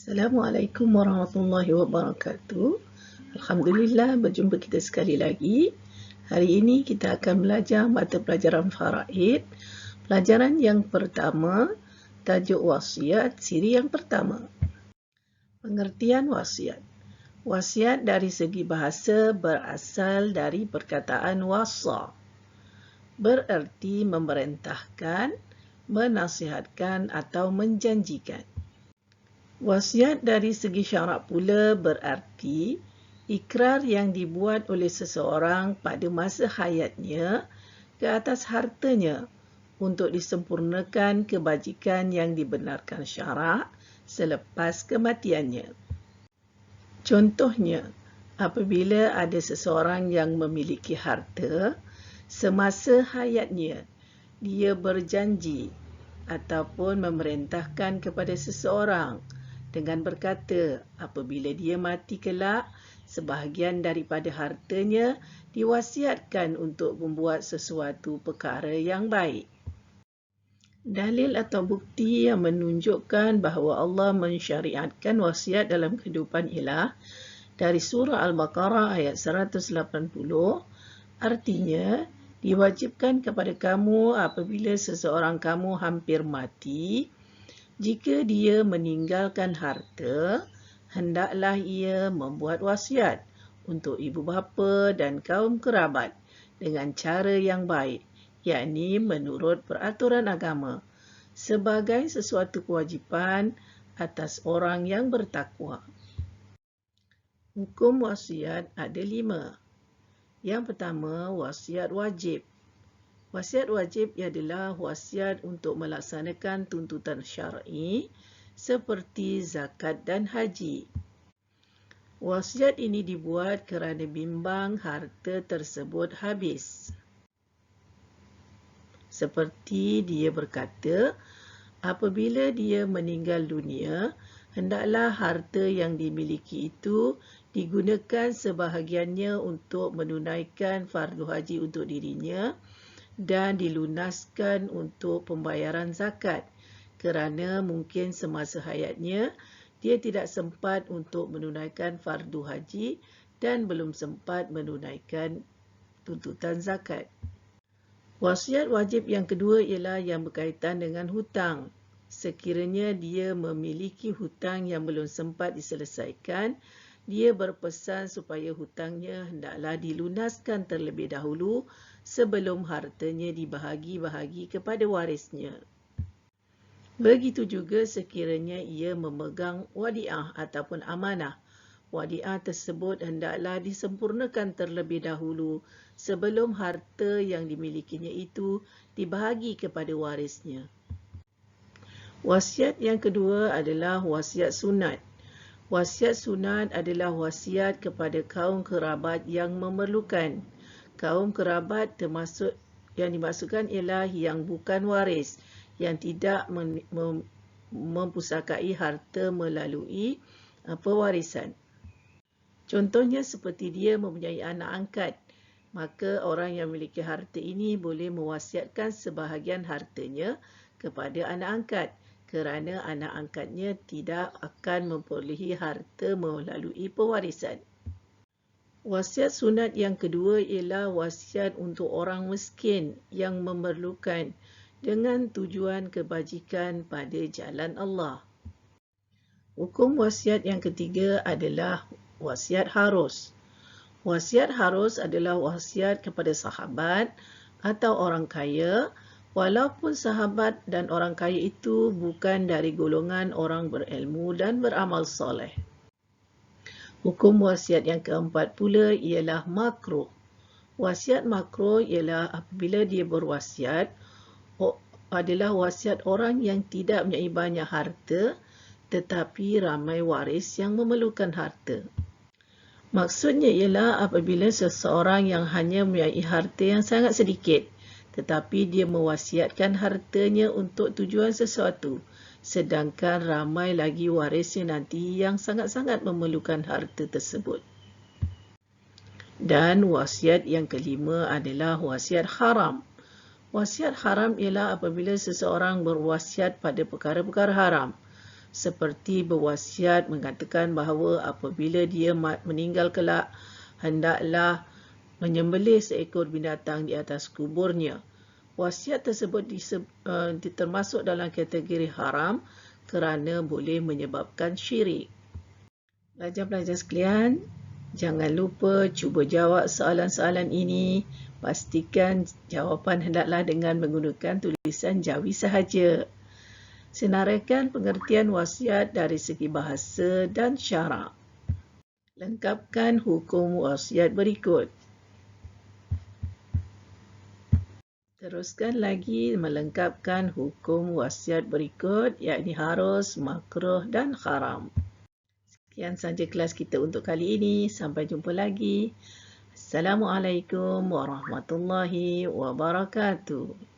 Assalamualaikum warahmatullahi wabarakatuh. Alhamdulillah berjumpa kita sekali lagi. Hari ini kita akan belajar mata pelajaran faraid. Pelajaran yang pertama, tajuk wasiat, siri yang pertama. Pengertian wasiat. Wasiat dari segi bahasa berasal dari perkataan wasa. Bererti memerintahkan, menasihatkan atau menjanjikan. Wasiat dari segi syarak pula berarti ikrar yang dibuat oleh seseorang pada masa hayatnya ke atas hartanya untuk disempurnakan kebajikan yang dibenarkan syarak selepas kematiannya. Contohnya, apabila ada seseorang yang memiliki harta, semasa hayatnya dia berjanji ataupun memerintahkan kepada seseorang dengan berkata, apabila dia mati kelak, sebahagian daripada hartanya diwasiatkan untuk membuat sesuatu perkara yang baik. Dalil atau bukti yang menunjukkan bahawa Allah mensyariatkan wasiat dalam kehidupan ialah dari surah Al-Baqarah ayat 180, artinya diwajibkan kepada kamu apabila seseorang kamu hampir mati, jika dia meninggalkan harta, hendaklah ia membuat wasiat untuk ibu bapa dan kaum kerabat dengan cara yang baik, yakni menurut peraturan agama, sebagai sesuatu kewajipan atas orang yang bertakwa. Hukum wasiat ada 5. Yang pertama, wasiat wajib. Wasiat wajib adalah wasiat untuk melaksanakan tuntutan syar'i seperti zakat dan haji. Wasiat ini dibuat kerana bimbang harta tersebut habis. Seperti dia berkata, apabila dia meninggal dunia, hendaklah harta yang dimiliki itu digunakan sebahagiannya untuk menunaikan fardu haji untuk dirinya dan dilunaskan untuk pembayaran zakat kerana mungkin semasa hayatnya dia tidak sempat untuk menunaikan fardu haji dan belum sempat menunaikan tuntutan zakat. Wasiat wajib yang kedua ialah yang berkaitan dengan hutang. Sekiranya dia memiliki hutang yang belum sempat diselesaikan, dia berpesan supaya hutangnya hendaklah dilunaskan terlebih dahulu sebelum hartanya dibahagi-bahagi kepada warisnya. Begitu juga sekiranya ia memegang wadiah ataupun amanah. Wadiah tersebut hendaklah disempurnakan terlebih dahulu sebelum harta yang dimilikinya itu dibahagi kepada warisnya. Wasiat yang kedua adalah wasiat sunat. Wasiat sunat adalah wasiat kepada kaum kerabat yang memerlukan. Kaum kerabat termasuk yang dimaksudkan ialah yang bukan waris, yang tidak mempusakai harta melalui pewarisan. Contohnya seperti dia mempunyai anak angkat, maka orang yang memiliki harta ini boleh mewasiatkan sebahagian hartanya kepada anak angkat, kerana anak angkatnya tidak akan memperolehi harta melalui pewarisan. Wasiat sunat yang kedua ialah wasiat untuk orang miskin yang memerlukan dengan tujuan kebajikan pada jalan Allah. Hukum wasiat yang ketiga adalah wasiat harus. Wasiat harus adalah wasiat kepada sahabat atau orang kaya, walaupun sahabat dan orang kaya itu bukan dari golongan orang berilmu dan beramal soleh. Hukum wasiat yang keempat pula ialah makruh. Wasiat makruh ialah apabila dia berwasiat adalah wasiat orang yang tidak mempunyai banyak harta tetapi ramai waris yang memerlukan harta. Maksudnya ialah apabila seseorang yang hanya mempunyai harta yang sangat sedikit tetapi dia mewasiatkan hartanya untuk tujuan sesuatu, sedangkan ramai lagi warisnya nanti yang sangat-sangat memerlukan harta tersebut. Dan wasiat yang kelima adalah wasiat haram. Wasiat haram ialah apabila seseorang berwasiat pada perkara-perkara haram. seperti berwasiat mengatakan bahawa apabila dia meninggal kelak, hendaklah menyembelih seekor binatang di atas kuburnya. Wasiat tersebut termasuk dalam kategori haram kerana boleh menyebabkan syirik. Pelajar-pelajar sekalian, jangan lupa cuba jawab soalan-soalan ini. Pastikan jawapan hendaklah dengan menggunakan tulisan Jawi sahaja. Senaraikan pengertian wasiat dari segi bahasa dan syarak. Lengkapkan hukum wasiat berikut. Teruskan lagi melengkapkan hukum wasiat berikut, iaitu harus, makruh dan haram. Sekian sahaja kelas kita untuk kali ini. Sampai jumpa lagi. Assalamualaikum warahmatullahi wabarakatuh.